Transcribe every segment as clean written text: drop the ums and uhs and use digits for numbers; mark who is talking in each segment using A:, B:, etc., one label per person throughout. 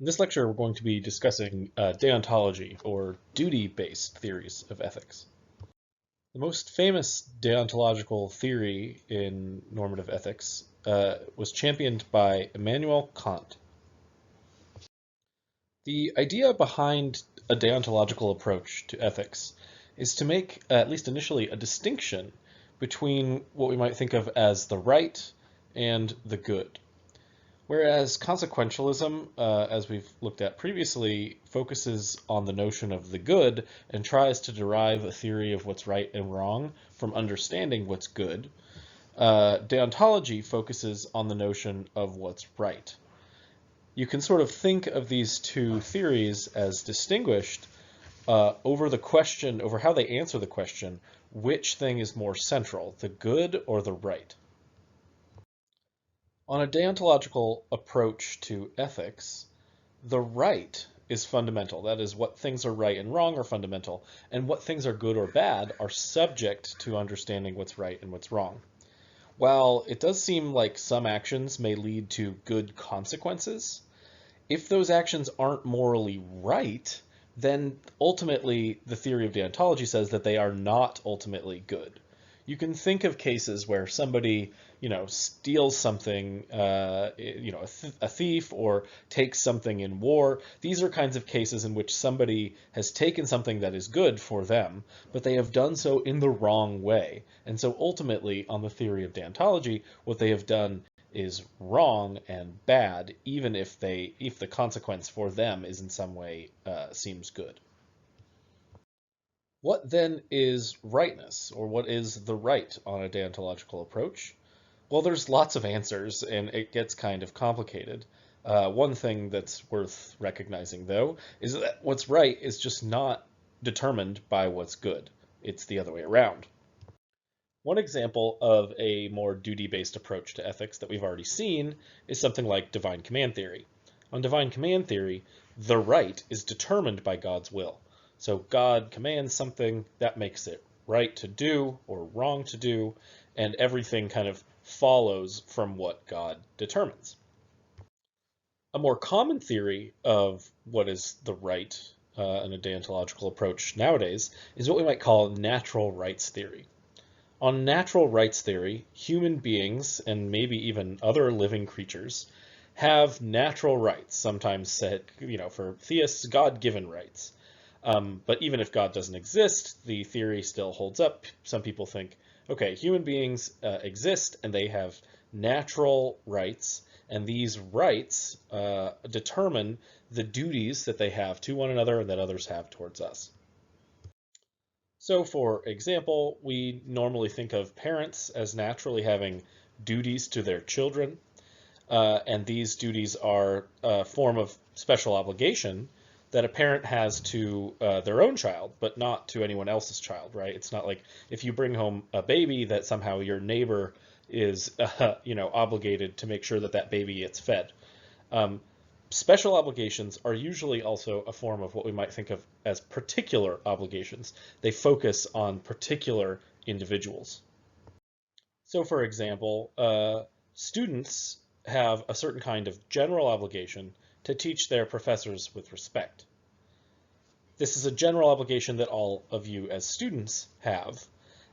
A: In this lecture, we're going to be discussing deontology, or duty-based theories of ethics. The most famous deontological theory in normative ethics was championed by Immanuel Kant. The idea behind a deontological approach to ethics is to make, at least initially, a distinction between what we might think of as the right and the good. Whereas consequentialism, as we've looked at previously, focuses on the notion of the good and tries to derive a theory of what's right and wrong from understanding what's good, deontology focuses on the notion of what's right. You can sort of think of these two theories as distinguished over how they answer the question, which thing is more central, the good or the right? On a deontological approach to ethics, the right is fundamental. That is, what things are right and wrong are fundamental, and what things are good or bad are subject to understanding what's right and what's wrong. While it does seem like some actions may lead to good consequences, if those actions aren't morally right, then ultimately the theory of deontology says that they are not ultimately good. You can think of cases where somebody, steals something, a thief, or takes something in war. These are kinds of cases in which somebody has taken something that is good for them, but they have done so in the wrong way. And so ultimately, on the theory of deontology, what they have done is wrong and bad, even if the consequence for them is in some way seems good. What then is rightness, or what is the right on a deontological approach? Well, there's lots of answers, and it gets kind of complicated. One thing that's worth recognizing, though, is that what's right is just not determined by what's good. It's the other way around. One example of a more duty-based approach to ethics that we've already seen is something like divine command theory. On divine command theory, the right is determined by God's will. So God commands something, that makes it right to do or wrong to do, and everything kind of follows from what God determines. A more common theory of what is the right in a deontological approach nowadays is what we might call natural rights theory. On natural rights theory, human beings, and maybe even other living creatures, have natural rights, sometimes said, for theists, God-given rights. But even if God doesn't exist, the theory still holds up. Some people think, okay, human beings exist and they have natural rights, and these rights determine the duties that they have to one another and that others have towards us. So, for example, we normally think of parents as naturally having duties to their children, and these duties are a form of special obligation that a parent has to their own child, but not to anyone else's child, right? It's not like if you bring home a baby that somehow your neighbor is, obligated to make sure that that baby gets fed. Special obligations are usually also a form of what we might think of as particular obligations. They focus on particular individuals. So, for example, students have a certain kind of general obligation to teach their professors with respect. This is a general obligation that all of you as students have.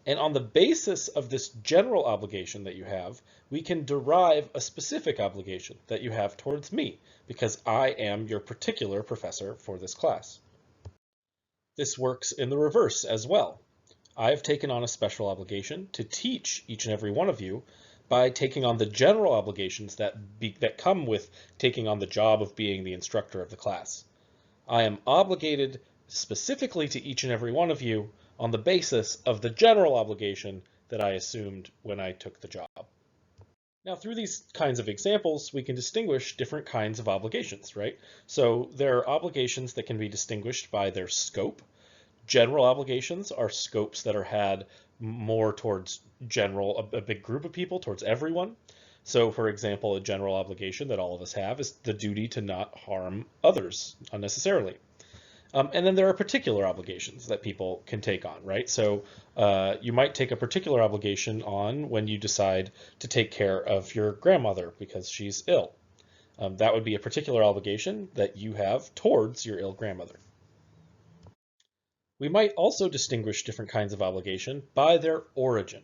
A: And on the basis of this general obligation that you have, we can derive a specific obligation that you have towards me, because I am your particular professor for this class. This works in the reverse as well. I have taken on a special obligation to teach each and every one of you by taking on the general obligations that come with taking on the job of being the instructor of the class. I am obligated specifically to each and every one of you on the basis of the general obligation that I assumed when I took the job. Now, through these kinds of examples, we can distinguish different kinds of obligations, right? So there are obligations that can be distinguished by their scope. General obligations are scopes that are had more towards a big group of people, towards everyone. So, for example, a general obligation that all of us have is the duty to not harm others unnecessarily. And then there are particular obligations that people can take on, right? So you might take a particular obligation on when you decide to take care of your grandmother because she's ill. That would be a particular obligation that you have towards your ill grandmother. We might also distinguish different kinds of obligation by their origin.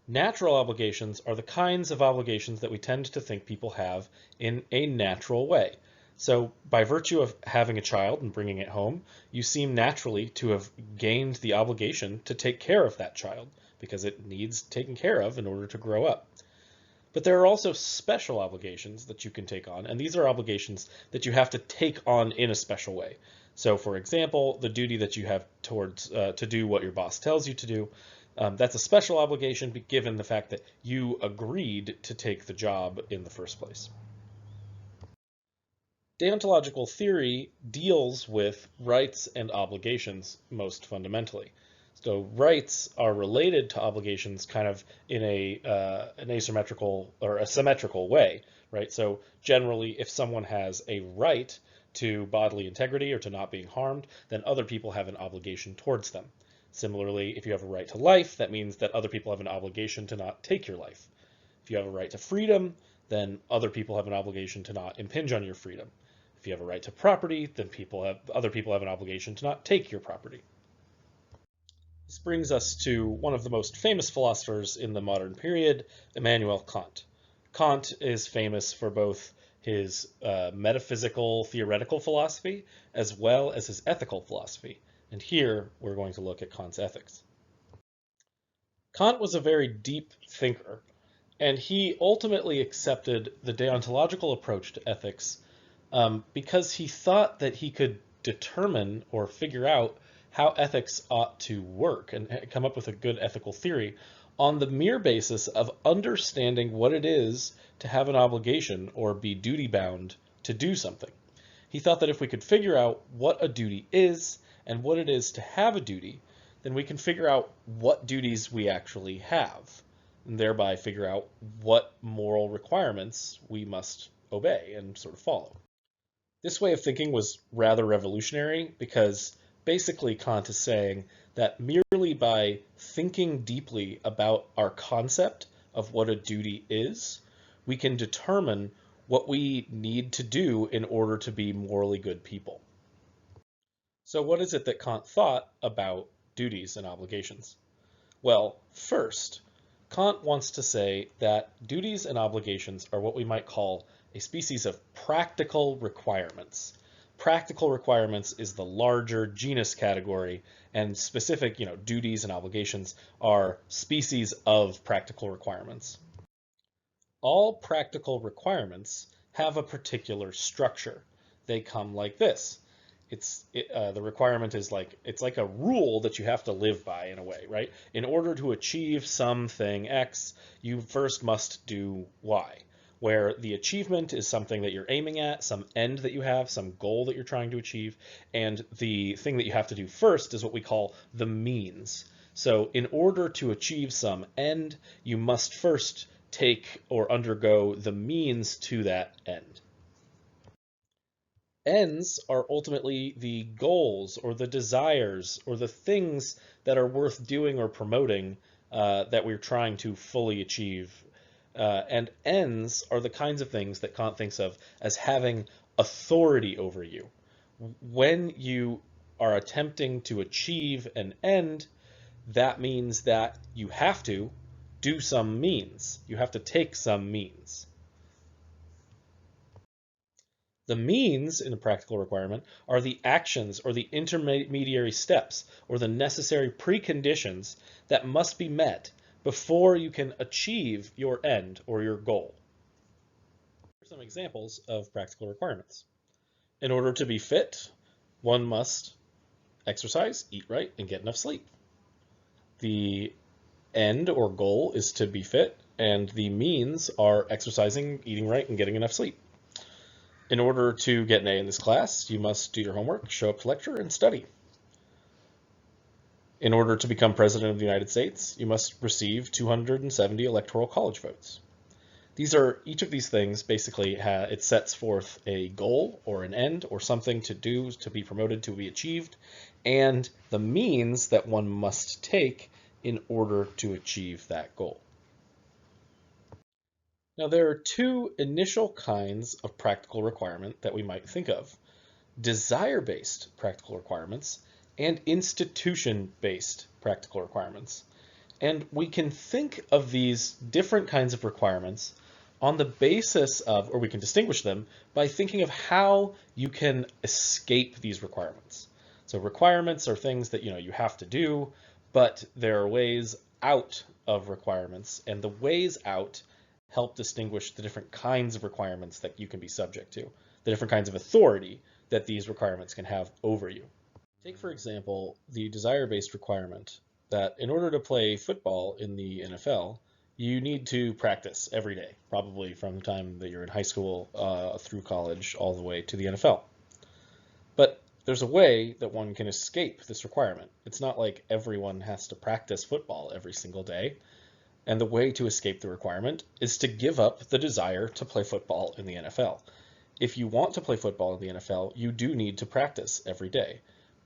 A: Natural obligations are the kinds of obligations that we tend to think people have in a natural way. So by virtue of having a child and bringing it home, you seem naturally to have gained the obligation to take care of that child because it needs taken care of in order to grow up. But there are also special obligations that you can take on, and these are obligations that you have to take on in a special way. So for example, the duty that you have towards to do what your boss tells you to do, that's a special obligation given the fact that you agreed to take the job in the first place. Deontological theory deals with rights and obligations most fundamentally. So rights are related to obligations kind of in an asymmetrical or a symmetrical way, right? So generally, if someone has a right to bodily integrity or to not being harmed, then other people have an obligation towards them. Similarly, if you have a right to life, that means that other people have an obligation to not take your life. If you have a right to freedom, then other people have an obligation to not impinge on your freedom. If you have a right to property, then other people have an obligation to not take your property. This brings us to one of the most famous philosophers in the modern period, Immanuel Kant. Kant is famous for both his metaphysical theoretical philosophy as well as his ethical philosophy. And here we're going to look at Kant's ethics. Kant was a very deep thinker, and he ultimately accepted the deontological approach to ethics because he thought that he could determine or figure out how ethics ought to work and come up with a good ethical theory on the mere basis of understanding what it is to have an obligation or be duty bound to do something. He thought that if we could figure out what a duty is and what it is to have a duty, then we can figure out what duties we actually have, and thereby figure out what moral requirements we must obey and sort of follow. This way of thinking was rather revolutionary because basically Kant is saying that merely by thinking deeply about our concept of what a duty is, we can determine what we need to do in order to be morally good people. So what is it that Kant thought about duties and obligations? Well, first, Kant wants to say that duties and obligations are what we might call a species of practical requirements. Practical requirements is the larger genus category, and specific, duties and obligations are species of practical requirements. All practical requirements have a particular structure. They come like this. The requirement is it's like a rule that you have to live by in a way, right? In order to achieve something X, you first must do Y, where the achievement is something that you're aiming at, some end that you have, some goal that you're trying to achieve, and the thing that you have to do first is what we call the means. So in order to achieve some end, you must first take or undergo the means to that end. Ends are ultimately the goals or the desires or the things that are worth doing or promoting that we're trying to fully achieve. And ends are the kinds of things that Kant thinks of as having authority over you. When you are attempting to achieve an end, that means that you have to do some means. You have to take some means. The means in a practical requirement are the actions or the intermediary steps or the necessary preconditions that must be met before you can achieve your end or your goal. Here are some examples of practical requirements. In order to be fit, one must exercise, eat right, and get enough sleep. The end or goal is to be fit, and the means are exercising, eating right, and getting enough sleep. In order to get an A in this class, you must do your homework, show up to lecture, and study. In order to become President of the United States, you must receive 270 electoral college votes. Each of these things basically, it sets forth a goal or an end or something to do, to be promoted, to be achieved, and the means that one must take in order to achieve that goal. Now, there are two initial kinds of practical requirement that we might think of: desire-based practical requirements and institution-based practical requirements. And we can think of these different kinds of requirements on the basis of, or we can distinguish them by thinking of how you can escape these requirements. So requirements are things that you have to do, but there are ways out of requirements, and the ways out help distinguish the different kinds of requirements that you can be subject to, the different kinds of authority that these requirements can have over you. Take, for example, the desire-based requirement that in order to play football in the NFL, you need to practice every day, probably from the time that you're in high school through college all the way to the NFL. But there's a way that one can escape this requirement. It's not like everyone has to practice football every single day. And the way to escape the requirement is to give up the desire to play football in the NFL. If you want to play football in the NFL, you do need to practice every day.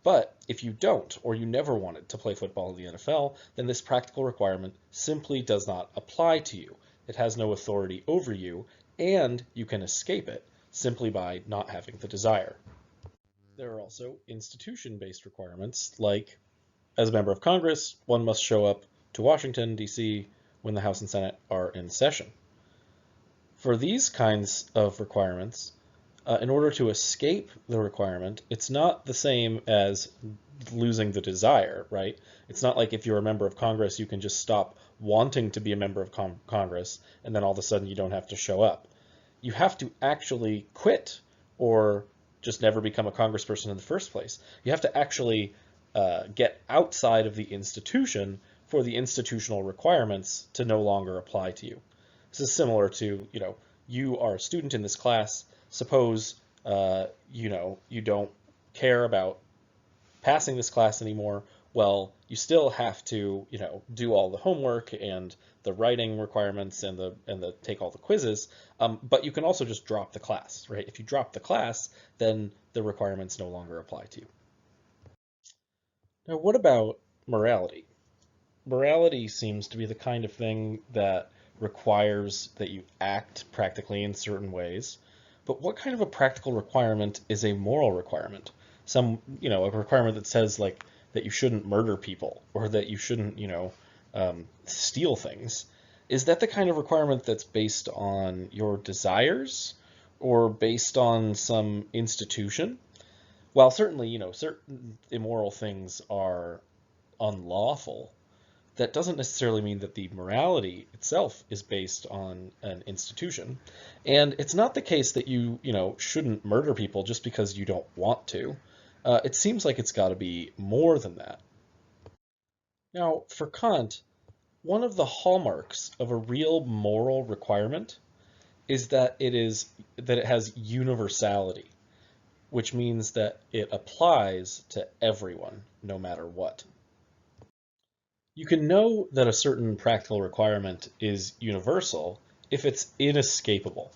A: But if you don't, or you never wanted to play football in the NFL, then this practical requirement simply does not apply to you. It has no authority over you, and you can escape it simply by not having the desire. There are also institution-based requirements, like as a member of Congress, one must show up to Washington, D.C. when the House and Senate are in session. For these kinds of requirements, in order to escape the requirement, it's not the same as losing the desire, right? It's not like if you're a member of Congress, you can just stop wanting to be a member of Congress, and then all of a sudden you don't have to show up. You have to actually quit or just never become a congressperson in the first place. You have to actually get outside of the institution for the institutional requirements to no longer apply to you. This is similar to, you are a student in this class. Suppose, you don't care about passing this class anymore. Well, you still have to, do all the homework and the writing requirements and the take all the quizzes. But you can also just drop the class, right? If you drop the class, then the requirements no longer apply to you. Now, what about morality? Morality seems to be the kind of thing that requires that you act practically in certain ways. But what kind of a practical requirement is a moral requirement? A requirement that says like that you shouldn't murder people or that you shouldn't, steal things. Is that the kind of requirement that's based on your desires or based on some institution? While certainly, certain immoral things are unlawful, that doesn't necessarily mean that the morality itself is based on an institution. And it's not the case that you shouldn't murder people just because you don't want to. It seems like it's got to be more than that. Now, for Kant, one of the hallmarks of a real moral requirement is that it has universality, which means that it applies to everyone, no matter what. You can know that a certain practical requirement is universal if it's inescapable.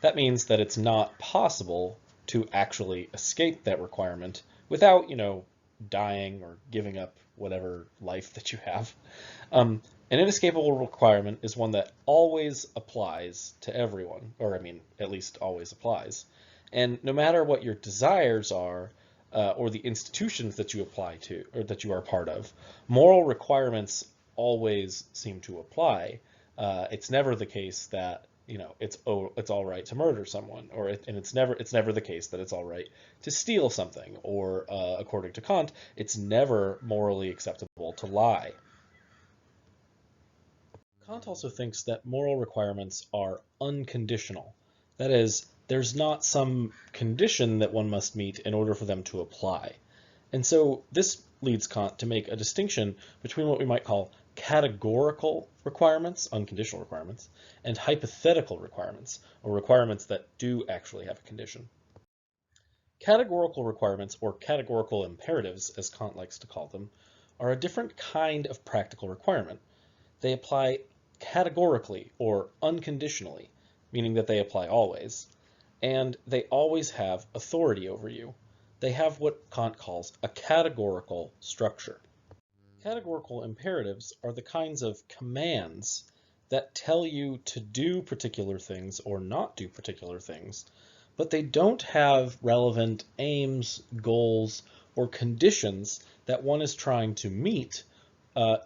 A: That means that it's not possible to actually escape that requirement without, dying or giving up whatever life that you have. An inescapable requirement is one that always applies to everyone, or at least always applies. And no matter what your desires are, or the institutions that you apply to or that you are part of, moral requirements always seem to apply. It's never the case that it's all right to murder someone, and it's never the case that it's all right to steal something, or according to Kant, it's never morally acceptable to lie. Kant also thinks that moral requirements are unconditional. That is, there's not some condition that one must meet in order for them to apply. And so this leads Kant to make a distinction between what we might call categorical requirements, unconditional requirements, and hypothetical requirements, or requirements that do actually have a condition. Categorical requirements, or categorical imperatives, as Kant likes to call them, are a different kind of practical requirement. They apply categorically or unconditionally, meaning that they apply always, and they always have authority over you. They have what Kant calls a categorical structure. Categorical imperatives are the kinds of commands that tell you to do particular things or not do particular things, but they don't have relevant aims, goals, or conditions that one is trying to meet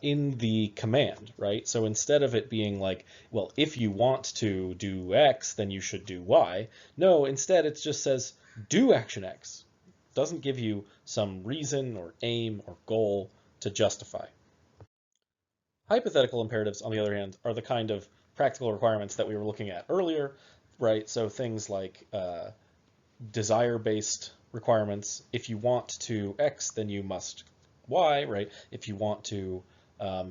A: in the command, right? So instead of it being like, well, if you want to do X, then you should do Y. No, instead it just says, do action X. Doesn't give you some reason or aim or goal to justify. Hypothetical imperatives, on the other hand, are the kind of practical requirements that we were looking at earlier, right? So things like desire-based requirements. If you want to X, then you must Y, right? If you want to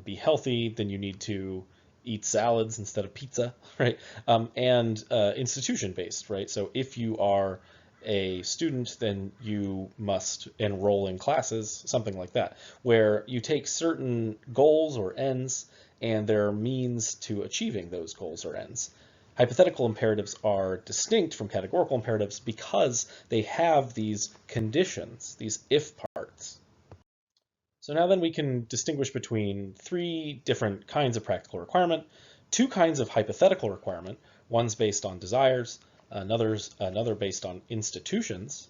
A: be healthy, then you need to eat salads instead of pizza, right? And institution-based, right? So if you are a student, then you must enroll in classes, something like that, where you take certain goals or ends and there are means to achieving those goals or ends. Hypothetical imperatives are distinct from categorical imperatives because they have these conditions, these if parts. So now then we can distinguish between three different kinds of practical requirement, two kinds of hypothetical requirement, one's based on desires, another based on institutions,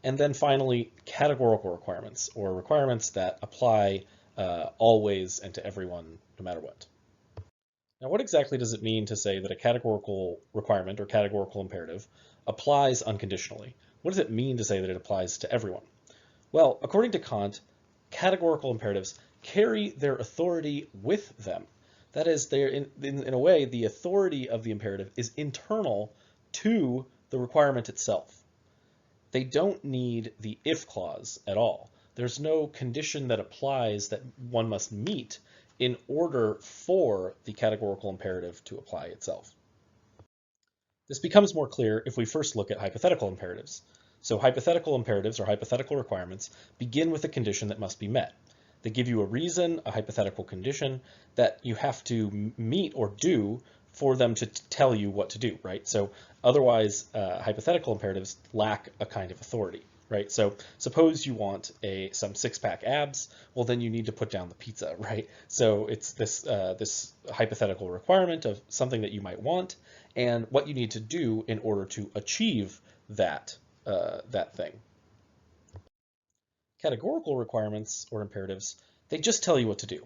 A: and then finally categorical requirements, or requirements that apply always and to everyone, no matter what. Now, what exactly does it mean to say that a categorical requirement or categorical imperative applies unconditionally? What does it mean to say that it applies to everyone? Well, according to Kant, categorical imperatives carry their authority with them. That is, they're in a way, the authority of the imperative is internal to the requirement itself. They don't need the if clause at all. There's no condition that applies that one must meet in order for the categorical imperative to apply itself. This becomes more clear if we first look at hypothetical imperatives. So hypothetical imperatives or hypothetical requirements begin with a condition that must be met. They give you a reason, a hypothetical condition that you have to meet or do for them to tell you what to do, right? So otherwise, hypothetical imperatives lack a kind of authority, right? So suppose you want some six-pack abs, well then you need to put down the pizza, right? So it's this hypothetical requirement of something that you might want and what you need to do in order to achieve that thing. Categorical requirements or imperatives, they just tell you what to do.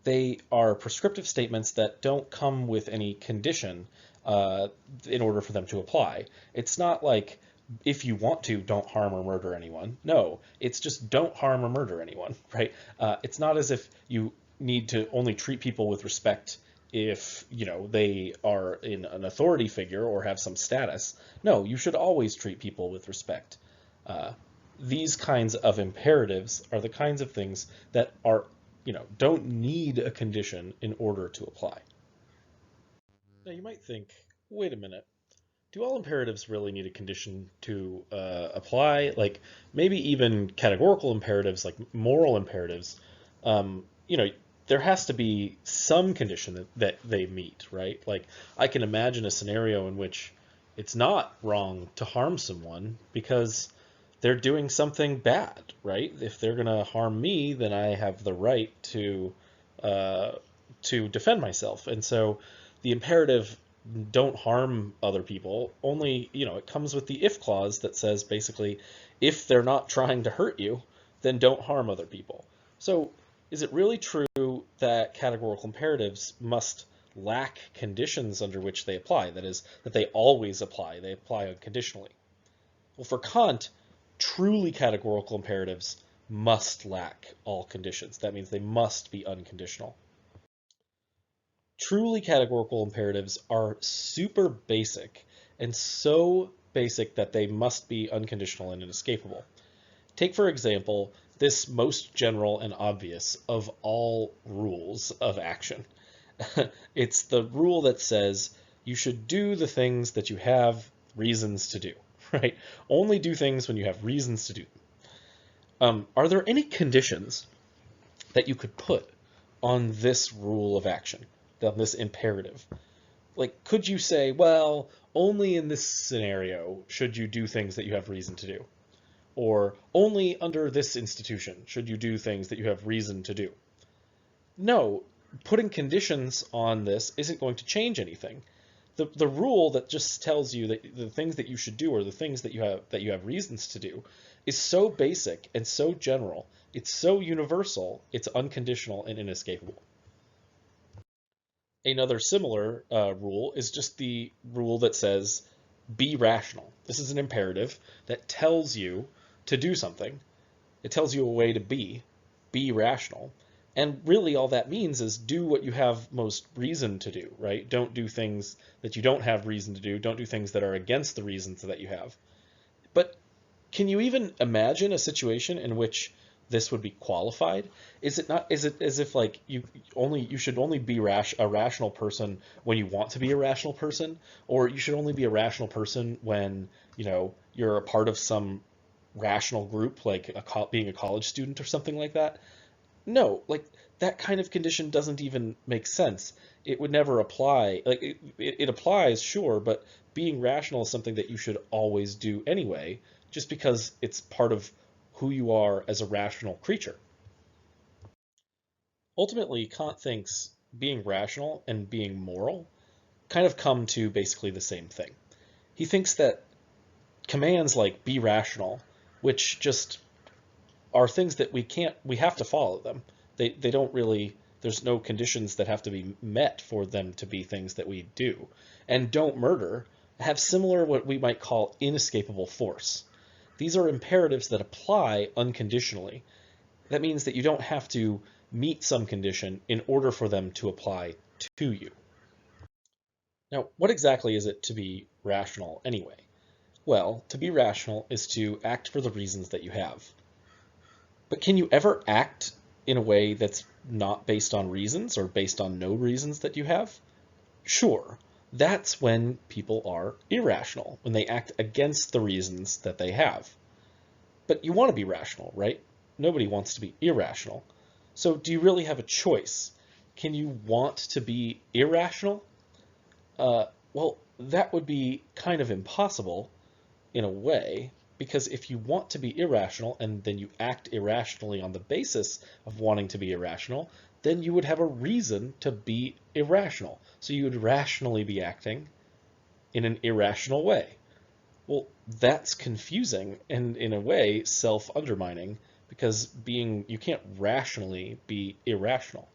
A: They are prescriptive statements that don't come with any condition in order for them to apply. It's not like, if you want to, don't harm or murder anyone. No, it's just don't harm or murder anyone, right? It's not as if you need to only treat people with respect if, they are in an authority figure or have some status. No, you should always treat people with respect. These kinds of imperatives are the kinds of things that are, don't need a condition in order to apply. Now you might think, wait a minute, do all imperatives really need a condition to apply? Like maybe even categorical imperatives, like moral imperatives, there has to be some condition that they meet, right? Like I can imagine a scenario in which it's not wrong to harm someone because they're doing something bad, right? If they're going to harm me, then I have the right to defend myself. And so the imperative, don't harm other people, only, it comes with the if clause that says basically, if they're not trying to hurt you, then don't harm other people. So is it really true that categorical imperatives must lack conditions under which they apply? That is, that they always apply, they apply unconditionally. Well, for Kant, truly categorical imperatives must lack all conditions. That means they must be unconditional. Truly categorical imperatives are super basic, and so basic that they must be unconditional and inescapable. Take, for example, this most general and obvious of all rules of action. It's the rule that says you should do the things that you have reasons to do, right? Only do things when you have reasons to do them. Are there any conditions that you could put on this rule of action, on this imperative? Like, could you say, well, only in this scenario should you do things that you have reason to do? Or only under this institution should you do things that you have reason to do? No, putting conditions on this isn't going to change anything. The rule that just tells you that the things that you should do or the things that you have reasons to do is so basic and so general, it's so universal, it's unconditional and inescapable. Another similar rule is just the rule that says be rational. This is an imperative that tells you to do something. It tells you a way to be rational. And really all that means is do what you have most reason to do, right? Don't do things that you don't have reason to do. Don't do things that are against the reasons that you have. But can you even imagine a situation in which this would be qualified? Is it as if like you should only be a rational person when you want to be a rational person, or you should only be a rational person when, you're a part of some rational group like being a college student or something like that? No, like that kind of condition doesn't even make sense. It would never apply. Like it applies, sure, but being rational is something that you should always do anyway, just because it's part of who you are as a rational creature. Ultimately, Kant thinks being rational and being moral kind of come to basically the same thing. He thinks that commands like be rational, which just are things that we have to follow them. They don't really, there's no conditions that have to be met for them to be things that we do. And don't murder have similar what we might call inescapable force. These are imperatives that apply unconditionally. That means that you don't have to meet some condition in order for them to apply to you. Now, what exactly is it to be rational anyway? Well, to be rational is to act for the reasons that you have. But can you ever act in a way that's not based on reasons or based on no reasons that you have? Sure, that's when people are irrational, when they act against the reasons that they have. But you want to be rational, right? Nobody wants to be irrational. So do you really have a choice? Can you want to be irrational? Well, that would be kind of impossible in a way, because if you want to be irrational and then you act irrationally on the basis of wanting to be irrational, then you would have a reason to be irrational. So you would rationally be acting in an irrational way. Well, that's confusing and in a way self-undermining, because you can't rationally be irrational.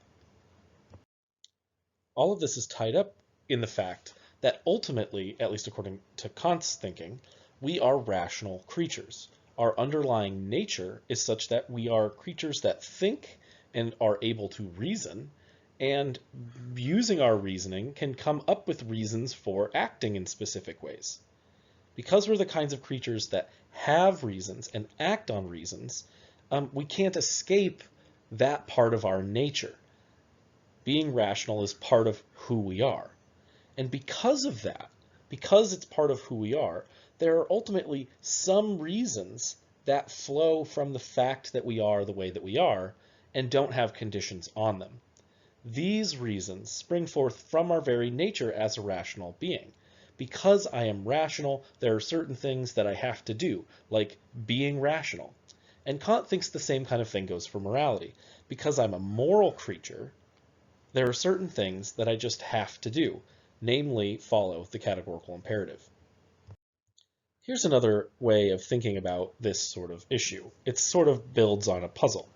A: All of this is tied up in the fact that ultimately, at least according to Kant's thinking, we are rational creatures. Our underlying nature is such that we are creatures that think and are able to reason, and using our reasoning can come up with reasons for acting in specific ways. Because we're the kinds of creatures that have reasons and act on reasons, we can't escape that part of our nature. Being rational is part of who we are. And because of that, because it's part of who we are, there are ultimately some reasons that flow from the fact that we are the way that we are and don't have conditions on them. These reasons spring forth from our very nature as a rational being. Because I am rational, there are certain things that I have to do, like being rational. And Kant thinks the same kind of thing goes for morality. Because I'm a moral creature, there are certain things that I just have to do, namely follow the categorical imperative. Here's another way of thinking about this sort of issue. It sort of builds on a puzzle.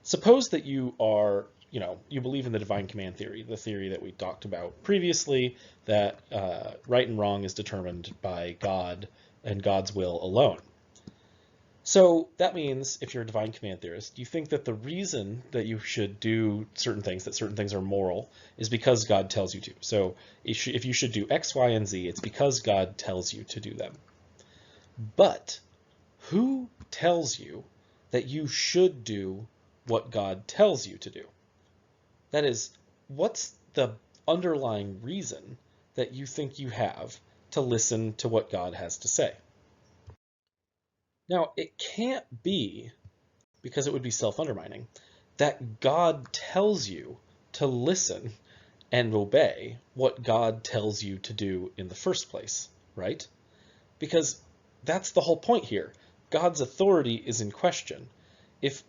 A: Suppose that you believe in the divine command theory, the theory that we talked about previously, that right and wrong is determined by God and God's will alone. So that means if you're a divine command theorist, you think that the reason that you should do certain things, that certain things are moral, is because God tells you to. So if you should do X, Y, and Z, it's because God tells you to do them. But who tells you that you should do what God tells you to do? That is, what's the underlying reason that you think you have to listen to what God has to say? Now, it can't be, because it would be self-undermining, that God tells you to listen and obey what God tells you to do in the first place, right? Because that's the whole point here. God's authority is in question. If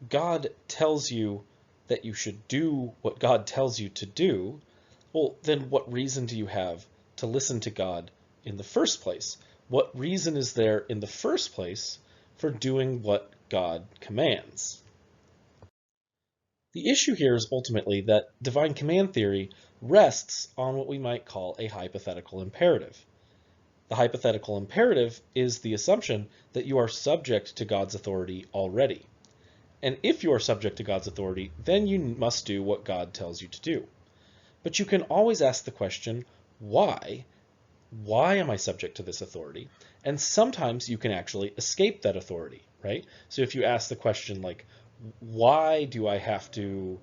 A: God tells you that you should do what God tells you to do, well, then what reason do you have to listen to God in the first place? What reason is there in the first place for doing what God commands? The issue here is ultimately that divine command theory rests on what we might call a hypothetical imperative. The hypothetical imperative is the assumption that you are subject to God's authority already. And if you are subject to God's authority, then you must do what God tells you to do. But you can always ask the question, why? Why am I subject to this authority? And sometimes you can actually escape that authority, right? So if you ask the question like, why do I have to,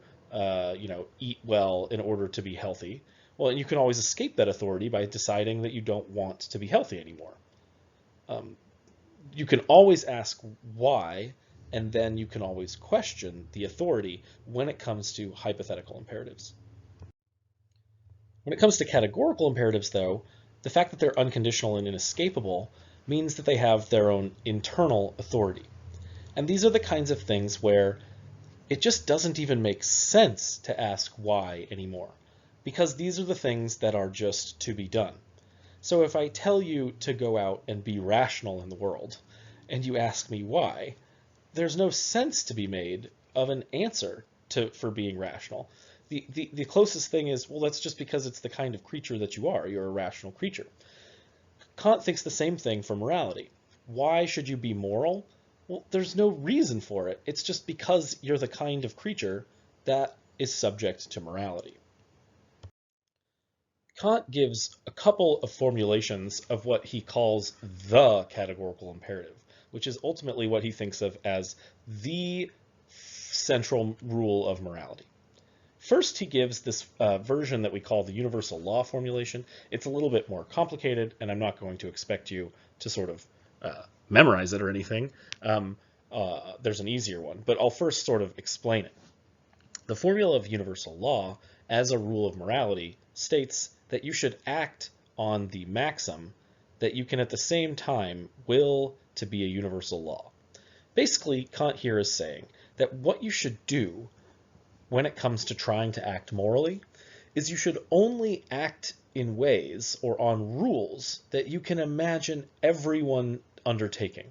A: eat well in order to be healthy? Well, you can always escape that authority by deciding that you don't want to be healthy anymore. You can always ask why, and then you can always question the authority when it comes to hypothetical imperatives. When it comes to categorical imperatives, though, the fact that they're unconditional and inescapable means that they have their own internal authority. And these are the kinds of things where it just doesn't even make sense to ask why anymore, because these are the things that are just to be done. So if I tell you to go out and be rational in the world, and you ask me why, there's no sense to be made of an answer for being rational. The closest thing is, well, that's just because it's the kind of creature that you are. You're a rational creature. Kant thinks the same thing for morality. Why should you be moral? Well, there's no reason for it. It's just because you're the kind of creature that is subject to morality. Kant gives a couple of formulations of what he calls the categorical imperative, which is ultimately what he thinks of as the central rule of morality. First, he gives this version that we call the universal law formulation. It's a little bit more complicated, and I'm not going to expect you to sort of memorize it or anything. There's an easier one, but I'll first sort of explain it. The formula of universal law as a rule of morality states that you should act on the maxim that you can at the same time will to be a universal law. Basically, Kant here is saying that what you should do when it comes to trying to act morally is you should only act in ways or on rules that you can imagine everyone undertaking.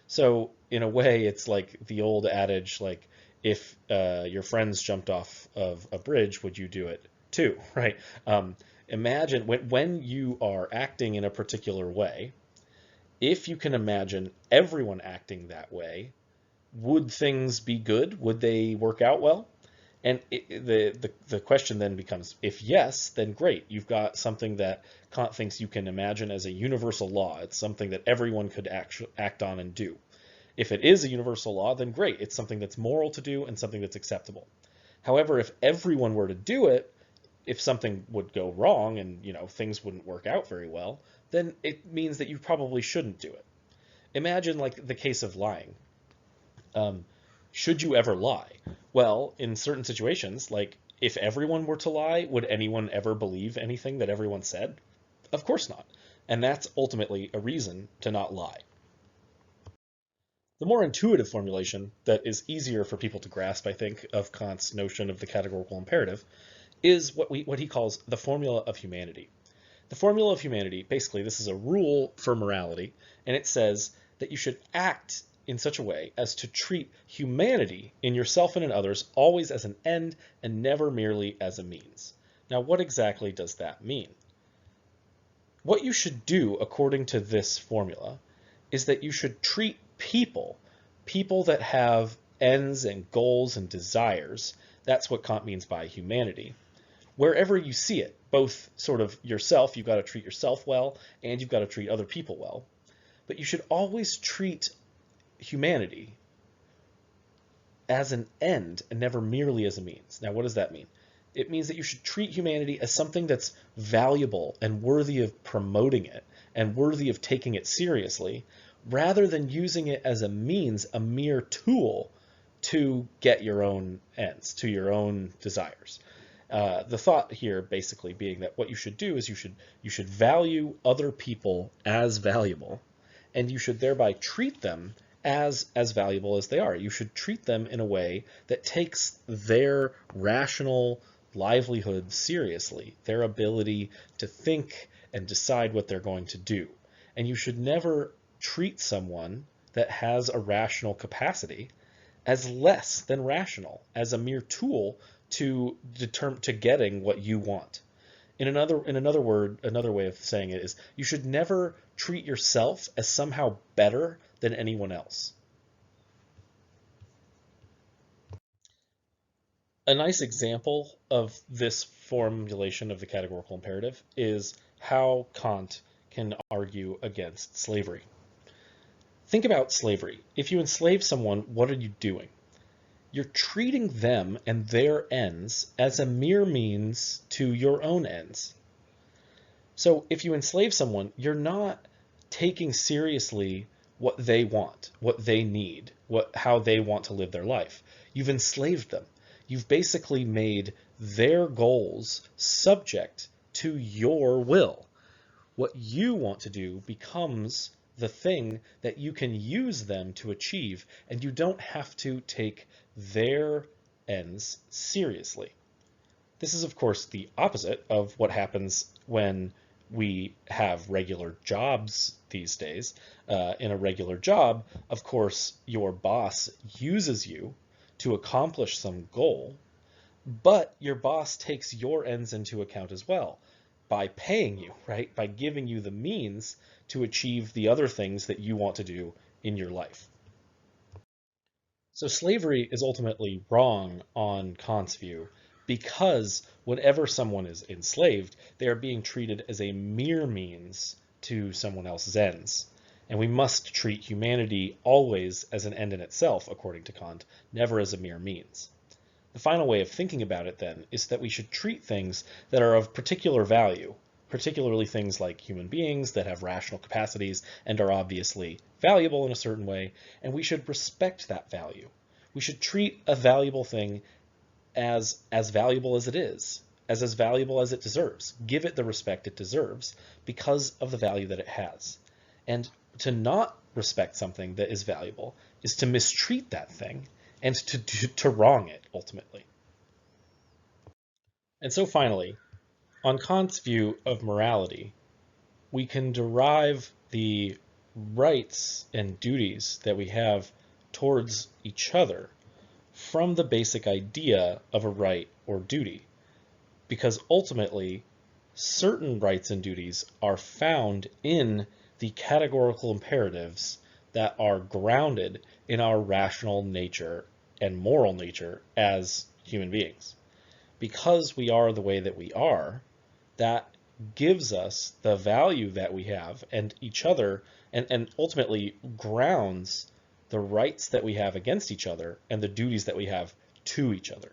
A: So in a way, it's like the old adage, like, if your friends jumped off of a bridge, would you do it too, right? Imagine when you are acting in a particular way, if you can imagine everyone acting that way, would things be good? Would they work out well? And the question then becomes, if yes, then great. You've got something that Kant thinks you can imagine as a universal law. It's something that everyone could act on and do. If it is a universal law, then great. It's something that's moral to do and something that's acceptable. However, if everyone were to do it, if something would go wrong and things wouldn't work out very well, then it means that you probably shouldn't do it. Imagine like the case of lying. Should you ever lie? Well, in certain situations, like if everyone were to lie, would anyone ever believe anything that everyone said? Of course not. And that's ultimately a reason to not lie. The more intuitive formulation that is easier for people to grasp, I think, of Kant's notion of the categorical imperative is what he calls the formula of humanity. The formula of humanity, basically, this is a rule for morality, and it says that you should act in such a way as to treat humanity in yourself and in others always as an end and never merely as a means. Now, what exactly does that mean? What you should do, according to this formula, is that you should treat people that have ends and goals and desires. That's what Kant means by humanity. Wherever you see it, both sort of yourself, you've got to treat yourself well, and you've got to treat other people well. But you should always treat humanity as an end and never merely as a means. Now, what does that mean? It means that you should treat humanity as something that's valuable and worthy of promoting it and worthy of taking it seriously, rather than using it as a means, a mere tool to get your own ends, to your own desires. The thought here basically being that what you should do is you should value other people as valuable, and you should thereby treat them as valuable as they are. You should treat them in a way that takes their rational livelihood seriously, their ability to think and decide what they're going to do. And you should never treat someone that has a rational capacity as less than rational, as a mere tool to getting what you want. Another way of saying it is you should never treat yourself as somehow better than anyone else. A nice example of this formulation of the categorical imperative is how Kant can argue against slavery. Think about slavery. If you enslave someone, what are you doing? You're treating them and their ends as a mere means to your own ends. So if you enslave someone, you're not taking seriously what they want, what they need, how they want to live their life. You've enslaved them. You've basically made their goals subject to your will. What you want to do becomes the thing that you can use them to achieve, and you don't have to take their ends seriously. This is, of course, the opposite of what happens when we have regular jobs these days. In a regular job, of course, your boss uses you to accomplish some goal, but your boss takes your ends into account as well by paying you, right? By giving you the means to achieve the other things that you want to do in your life. So slavery is ultimately wrong on Kant's view because whenever someone is enslaved, they are being treated as a mere means to someone else's ends. And we must treat humanity always as an end in itself, according to Kant, never as a mere means. The final way of thinking about it, then, is that we should treat things that are of particular value, particularly things like human beings that have rational capacities and are obviously valuable in a certain way, and we should respect that value. We should treat a valuable thing as valuable as it is, as valuable as it deserves. Give it the respect it deserves because of the value that it has. And to not respect something that is valuable is to mistreat that thing and to wrong it, ultimately. And so finally, on Kant's view of morality, we can derive the rights and duties that we have towards each other from the basic idea of a right or duty, because ultimately, certain rights and duties are found in the categorical imperatives that are grounded in our rational nature and moral nature as human beings. Because we are the way that we are, that gives us the value that we have and each other, and ultimately grounds the rights that we have against each other and the duties that we have to each other.